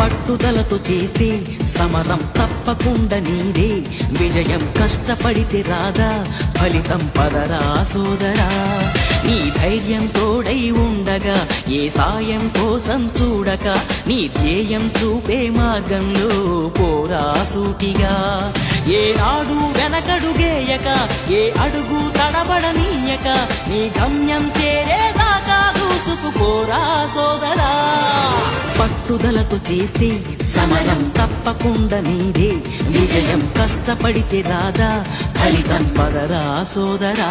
పట్టుదలతో చేస్తే సమరం తప్పకుండా నీదే, విజయం కష్టపడితే రాదా ఫలితం పదరా సోదరా. నీ ధైర్యం తోడై ఉండగా ఏ సాయం కోసం చూడక, నీ ధ్యేయం చూపే మార్గంలో పోరా సూటిగా. ఏనాడు వెనకడుగేయక, ఏ అడుగు తడబడనీయక, నీ గమ్యం చేరేదాకా దూసుకుపోరా సోదరా. పట్టుదలతో చేస్తే సమరం తప్పకుండా నీదే, విజయం కష్టపడితే రాదా ఫలితం పదరా సోదరా.